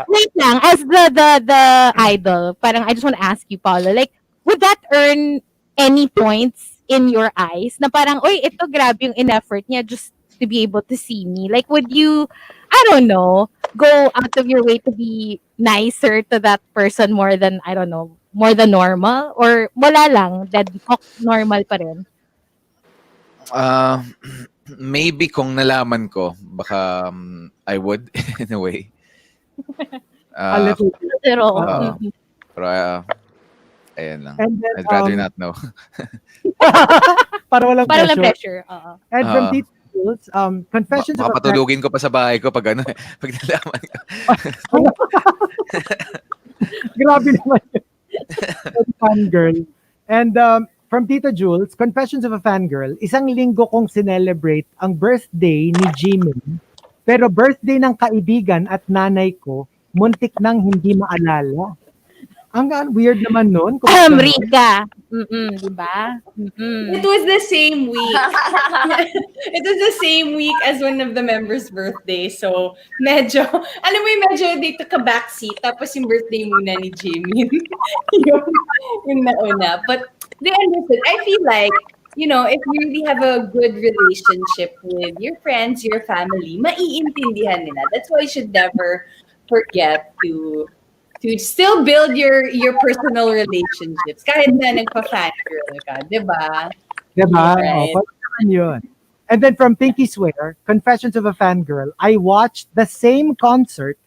Wait lang, as the idol, parang I just want to ask you, Paulo, like, would that earn any points in your eyes? Na parang, oy, ito grabe yung in-effort niya just to be able to see me. Like, would you, I don't know, go out of your way to be nicer to that person more than, I don't know, more than normal? Or wala lang, dead normal pa rin? Maybe kung nalaman ko, baka I would in a way. A little bit. Pero, Pero ayan lang. And then, I'd rather not know. para walang parang lang pressure. pressure. Oo. And from Tito Jules, Confessions of a Makapatulugin ko pa sa bahay ko pag pag nalaman ko. Grabe naman yun. Fangirl. And from Tito Jules, Confessions of a Fangirl, isang linggo kong sinelebrate ang birthday ni Jimin, pero birthday ng kaibigan at nanay ko, muntik nang hindi maalala. Ang weird naman nun. Rica. Diba? It was the same week. It was the same week as one of the members' birthday. So, medyo they took a backseat. Tapos yung birthday muna ni Jimmy. yung nauna. But they understood. I feel like, you know, if you really have a good relationship with your friends, your family, maiintindihan nila. That's why you should never forget to still build your personal relationships kahit na nagpa-fangirl ka, di ba? Diba? Right. Yun. And then from Pinky Swear, Confessions of a Fangirl, I watched the same concert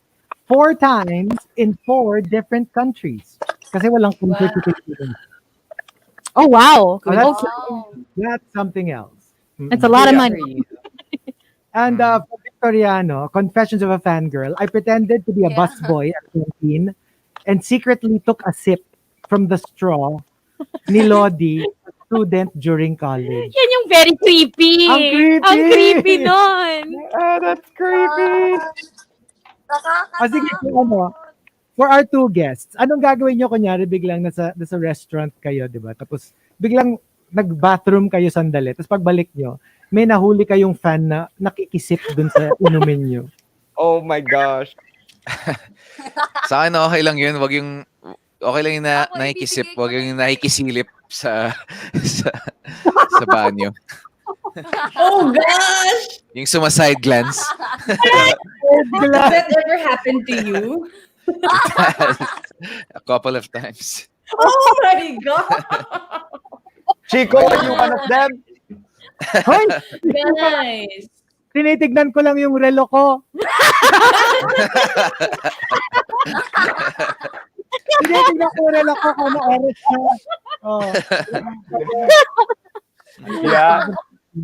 4 times in 4 different countries. Kasi walang concert to Pilipinas. Oh, wow. That's something else. That's a lot of money. And for Victoriano, Confessions of a Fangirl, I pretended to be a busboy at 17 and secretly took a sip from the straw ni Lodi, a student during college. Yan yung very creepy. Ang creepy! Ang creepy nun. That's creepy. Sige, for our 2 guests, anong gagawin nyo kunyari biglang nasa restaurant kayo, di ba? Tapos biglang nag-bathroom kayo sandali. Tapos pagbalik nyo, may nahuli kayong fan na nakikisip dun sa inumin nyo. Oh my gosh. Sa akin, okay lang yun. Okay lang yung nakikisip. Wag yung nakikisilip sa banyo. Oh gosh! Yung sumaside glance. Has that ever happened to you? A couple of times. Oh my God! Chico, are you one of them? Hoy! Guys! Tinitignan ko lang yung relo ko. Tinitignan ko yung relo ko kung ano oras na. Oh. Yeah.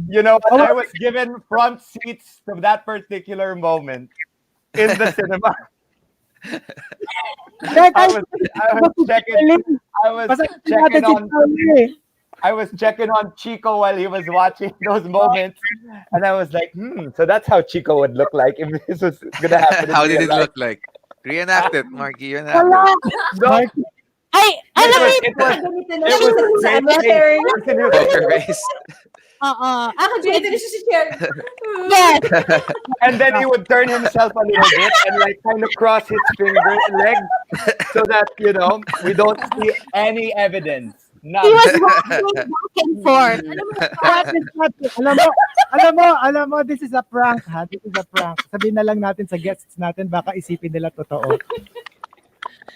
You know, I was given front seats to that particular moment in the cinema. I was checking on Chico while he was watching those moments, and I was like, so that's how Chico would look like if this was gonna happen. How did it look like? Reenact it, Marky. Reenact Wala. it. Mark, Ay, alam mo, It was Ganito na it siya was sa great. Cherry. Poker face. oo. Ako, Ganito na siya si Cherry. yes. And then he would turn himself a little bit and like kind of cross his legs so that we don't see any evidence. None. He was walking back and forth. Alam mo, what is that? Alam mo, this is a prank, ha? This is a prank. Sabihin na lang natin sa guests natin, baka isipin nila totoo.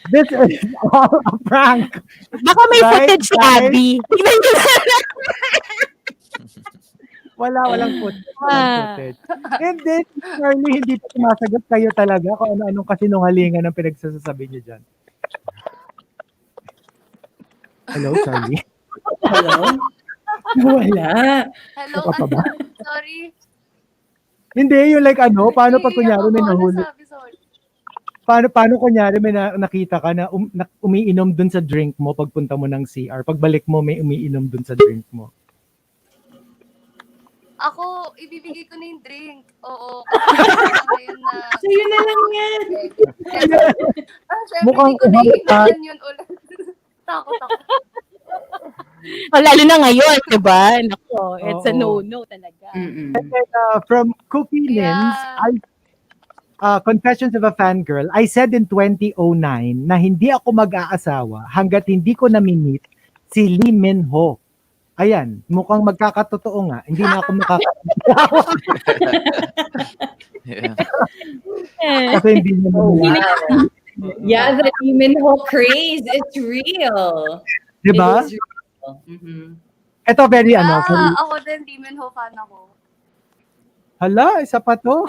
This is all a prank. baka may Right, footage si right. Abby. Tignan niyo na. Walang footage. Hindi, Charlie, hindi pa sumasagot kayo talaga kung ano-anong kasinungalingan ang pinagsasabi niyo dyan. Hello, Charlie? Hello? Wala. Hello? Ano ka pa ba? Sorry. Hindi, yung like paano pag kunyari may Ako, nahuli? nasabi, sorry. Paano kunyari may nakita ka na umiinom dun sa drink mo pagpunta mo ng CR? Pagbalik mo, may umiinom dun sa drink mo. Ako, ibibigay ko na yung drink. Oo. Ngayon na. So, yun na lang yan. Syempre, Mukhang hindi ko naiinan yun ulit. Takot ako. Oh, lalo na ngayon, di ba? Nako, it's a Oo. no-no talaga. Mm-mm. And then, from Cookie Lins, Confessions of a Fangirl, I said in 2009 na hindi ako mag-aasawa hanggat hindi ko na-meet si Lee Min-ho. Ayan, mukhang magkakatotoo nga. Hindi na ako makakaasawa Yeah. kasi hindi niya na Yeah, the Minho craze, it's real. Diba? It is real. Mm-hmm. Ito very very, Ako din, Demon Ho fan ako. hala, isa pa to.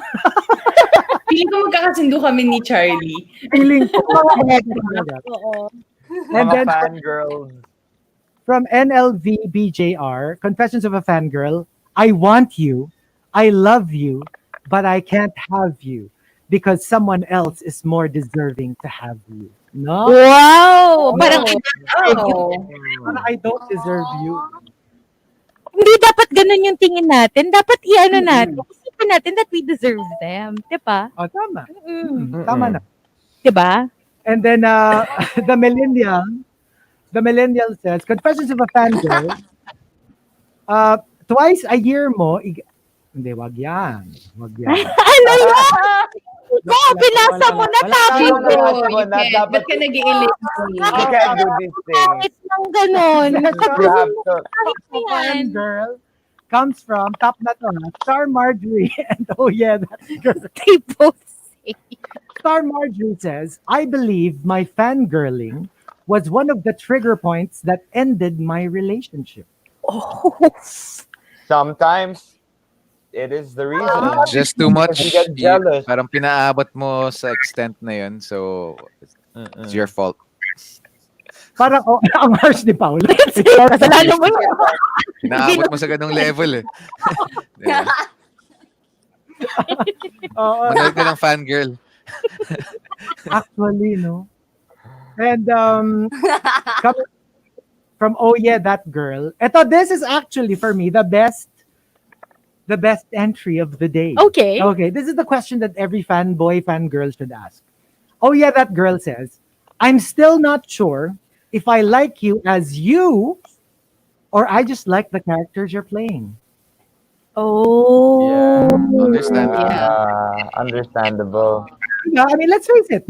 Feeling ko magkakasundo kami ni Charlie. Feeling ko mga talaga. Oo. And Mga then fangirls. from NLV BJR, Confessions of a Fangirl, I want you, I love you, but I can't have you because someone else is more deserving to have you. No? Wow! Parang, Oh. Parang I don't deserve you. hindi dapat ganun yung tingin natin. Dapat natin. Isipin natin that we deserve them. Di ba? Oh, tama. Mm. Tama na. Di ba? And then the millennial says, Confessions of a Fangirl, twice a year mo, hindi, wag yan. Wag yan. Ano yan? Ikaw, binasa mo na tabi Chico, ko. you can't. Ba't ka nag-i-eliminate? You can't do this thing. Kahit lang ganun. You have to. Kahit na yan. Fangirl comes from, top na to, ha? Star Marjorie. And oh yeah, that's girl. They both say. Star Marjorie says, I believe my fangirling was one of the trigger points that ended my relationship. Oh. Sometimes it is the reason. Just too much. You get jealous. Parang pinaabot mo sa extent na yun. So, it's your fault. Parang, ang harsh ni Paulo. Kasalanan mo yun. Pinaabot mo sa ganung level eh. Diba? Oo, Manood ka ng fangirl. actually, no? And coming from Oh Yeah, That Girl. This is actually for me the best entry of the day. Okay. Okay, this is the question that every fanboy, fangirl should ask. Oh Yeah, That Girl says, I'm still not sure if I like you as you or I just like the characters you're playing. Oh. Understandable. Yeah, I mean, let's face it,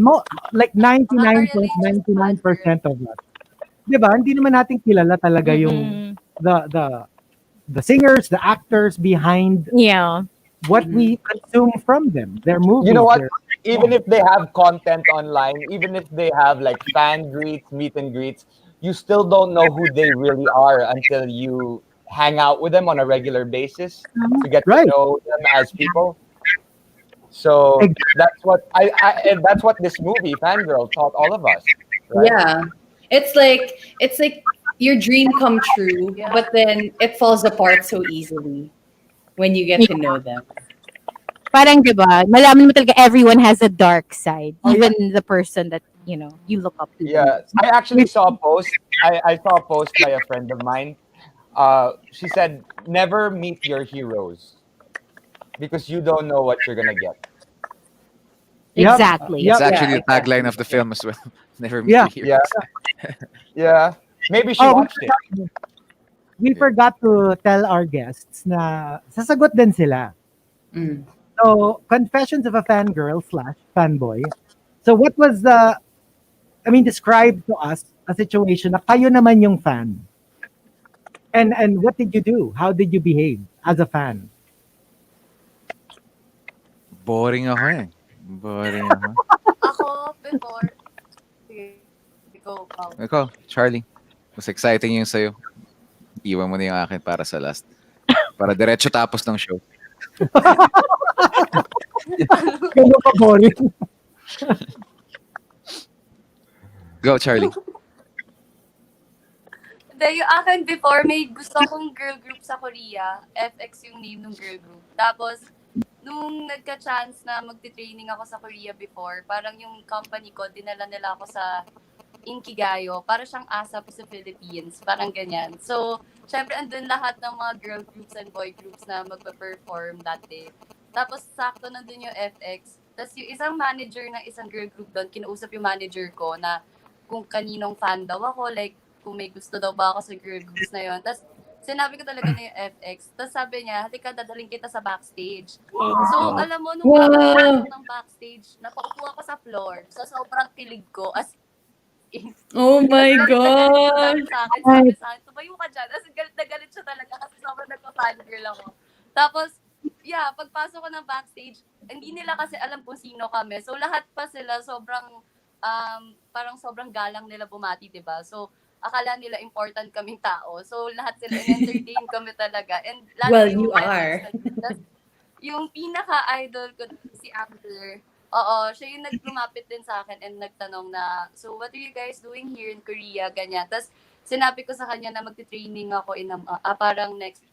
like 99.99% of us. Diba? Hindi naman natin kilala talaga yung the singers, the actors behind Yeah. what we consume from them. Their movies. You know what? their- Even if they have content online, even if they have like fan greets, meet and greets, you still don't know who they really are until you hang out with them on a regular basis to get Right. to know them as people. So that's what and that's what this movie, Fangirl, taught all of us. Right? Yeah. It's like your dream come true, but then it falls apart so easily when you get to know them. Parang, di ba, malaman mo talaga everyone has a dark side. Even the person that, you look up to. Yeah, I actually saw a post. I saw a post by a friend of mine. She said, "Never meet your heroes because you don't know what you're gonna get." Yep. Exactly. Yep. It's actually Yeah, the tagline exactly. of the film as well. Never meet Yeah. your Yeah, heroes. yeah. Maybe she Oh, watched it. we Yeah. forgot to tell our guests na sasagot din sila. Mm. So, confessions of a fangirl slash fanboy. So, what was the, I mean, describe to us a situation na kayo naman yung fan. And what did you do? How did you behave as a fan? Boring ako eh. Boring ako. Ako, before, sige, go, Pao. Ikaw, Charlie. Mas exciting yung sa'yo. Iwan mo na yung akin para sa last. Para diretso tapos ng show. Ganun ka boring. Go, Charlie. Hindi, yung akin before, may gusto akong girl group sa Korea. FX yung name ng girl group. Tapos, nung nagka-chance na magti-training ako sa Korea before, parang yung company ko, dinala nila ako sa Inkigayo, para siyang ASAP sa Philippines, parang ganyan. So, syempre, andun lahat ng mga girl groups and boy groups na magpa-perform that day. Tapos, sakto nandun yung FX. Tapos, yung isang manager ng isang girl group doon, kinausap yung manager ko na kung kaninong fan daw ako, like, kung may gusto daw ba ako sa girl groups na yon. Tapos, sinabi ko talaga na yung FX. Tapos sabi niya, halika, dadaling kita sa backstage. So, alam mo, nung Wow. pagpasok ng backstage, napaupo ako sa floor. So, sobrang kilig ko. As in, Oh my galit na galit siya God. sa akin. Sabi sa akin, tumayo ka dyan. As in, galit na galit siya talaga kasi sobrang nagpa-fangirl ako. Tapos, yeah, pagpasok ko ng backstage, hindi nila kasi alam kung sino kami. So, lahat pa sila sobrang, parang sobrang galang nila bumati, diba? So, akala nila important kaming tao. So, lahat sila in-entertain kami talaga. And lalo Well, yung you are. tas, yung pinaka-idol ko, si Amber, oo, siya yung lumapit din sa akin and nagtanong na, so what are you guys doing here in Korea? Ganyan. Tapos, sinabi ko sa kanya na magti-training ako parang next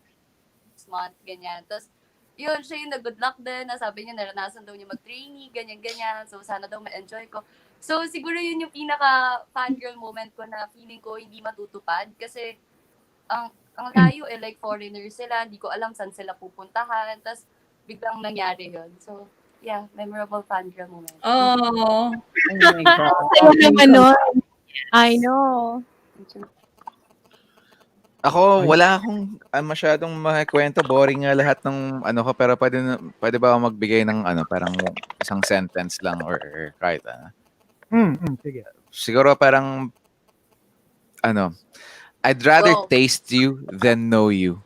month, ganyan. Tapos, yun, siya yung nag-good luck din, na sabi niya, naranasan daw niya mag-trainee, ganyan-ganyan. So, sana daw ma-enjoy ko. So, siguro yun yung pinaka-fangirl moment ko na feeling ko hindi matutupad. Kasi, ang layo like foreigners sila, hindi ko alam saan sila pupuntahan. Tapos, biglang nangyari yun. So, yeah, memorable fangirl moment. Oh. Oh my God. Sa'yo naman nun. I know. Ako, wala akong masyadong makikwento. Boring nga lahat ng ano ko. Pero pwede ba ako magbigay ng parang isang sentence lang or kahit ano. Sige. Siguro parang I'd rather Go. taste you than know you.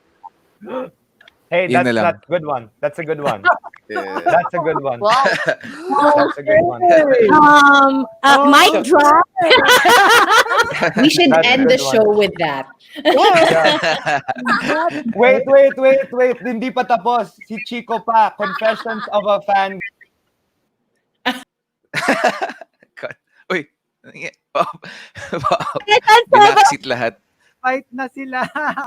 Hey, Yun na lang. that's good one. That's a good one. Yeah. That's a good one. Wow. That's a good one. Mic drop. We should That's a end the good one. show with that. Yeah. Wait. Hindi pa tapos. Si Chico pa. Confessions of a fan. God. Uy. Oh, wow. Confessions of a- Binackseat lahat. Fight na sila.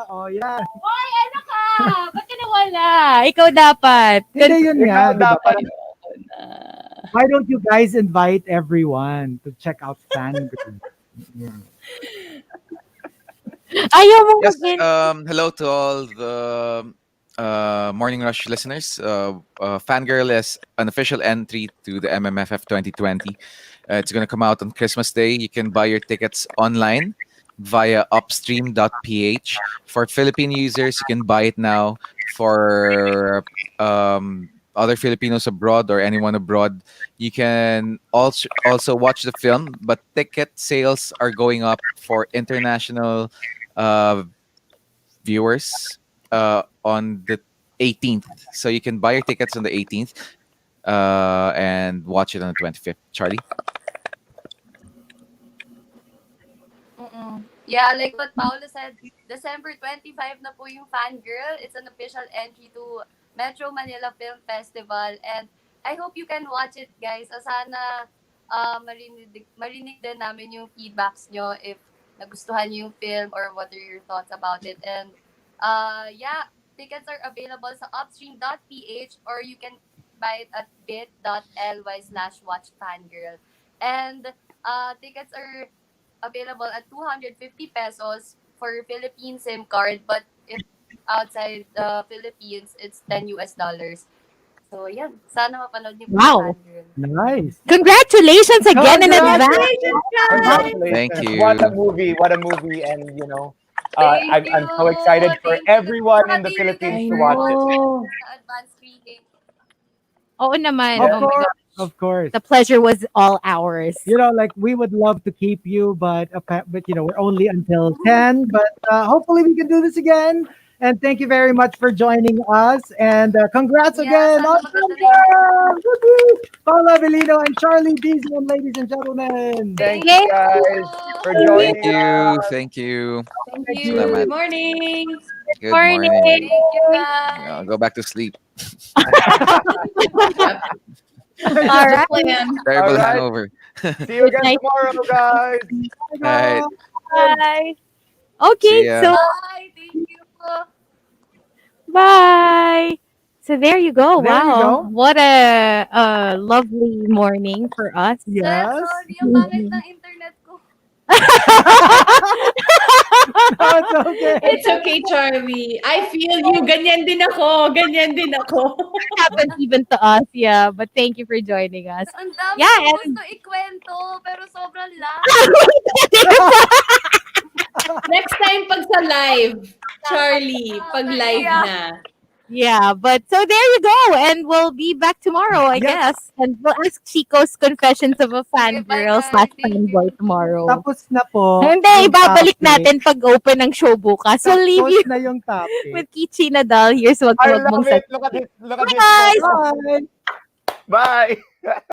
Oh, yan. Hoy, ano ka? Ba't ka nawala? Ikaw dapat. Hindi yun nga. Ikaw Diba? dapat. Why don't you guys invite everyone to check out Fangirl? Ayaw mo Yes, mag- hello to all the Morning Rush listeners. Fangirl is an official entry to the MMFF 2020. It's going to come out on Christmas Day. You can buy your tickets online via upstream.ph. For Philippine users, you can buy it now. For other Filipinos abroad or anyone abroad, you can also watch the film, but ticket sales are going up for international viewers on the 18th. So you can buy your tickets on the 18th and watch it on the 25th. Charlie? Yeah, like what Paulo said, December 25 na po yung Fangirl. It's an official entry to Metro Manila Film Festival. And I hope you can watch it, guys. Sana marinig din namin yung feedbacks nyo if nagustuhan niyo yung film or what are your thoughts about it. And yeah, tickets are available sa upstream.ph or you can buy it at bit.ly/watchfangirl. And tickets are available at 250 pesos for Philippine SIM card, but if outside the Philippines, it's $10. So, yan. Sana mapanood niyo po Wow. yung Fangirl. Nice. Congratulations again in advance. Congratulations. Thank you. What a movie. What a movie. And, you know, Thank I'm so you. excited for Thank you. everyone in the Pati Philippines yung to watch it. Sa advance screening. Oo naman. Of Oh my course. God. Of course. The pleasure was all ours. You know, like we would love to keep you, but you know, we're only until 10. But hopefully we can do this again. And thank you very much for joining us. And congrats Yeah, again sana on maganda Paulo Avelino and Charlie Dizon, ladies and gentlemen. Thank Yay. you guys for Thank joining you. us. Thank you. Thank you. Salamat. Good morning. Good Morning. morning. Thank you, guys. Yeah, go back to sleep. All right. Plan. Terrible Alright. hangover. See you again Good night. tomorrow, guys. Right. Bye. See Okay, ya. so Bye. Thank you po. bye. So there you go. There you Wow. go. What a lovely morning for us. Yes. Sorry, ang pangit ng internet ko. No, it's okay. It's okay, Charlie. I feel you. Ganyan din ako. Ganyan din ako. It happened even to us, yeah. But thank you for joining us. Ang dami Yeah, ko and- gusto ikwento, pero sobrang lahat. Next time pag sa live, Charlie, pag live na. Yeah, but so there you go. And we'll be back tomorrow, I Yes. guess. And we'll ask Chico's Confessions of a Sige, bye, Fangirl guys. / Thank you. Fanboy tomorrow. Tapos na po. Hindi, yung ibabalik topic. natin pag open ng show bukas. So leave Tapos you na yung topic. with Kichi Nadal. Here's Wag I Wag Mong love it. Look at this. Look at this. Guys. Bye. Bye.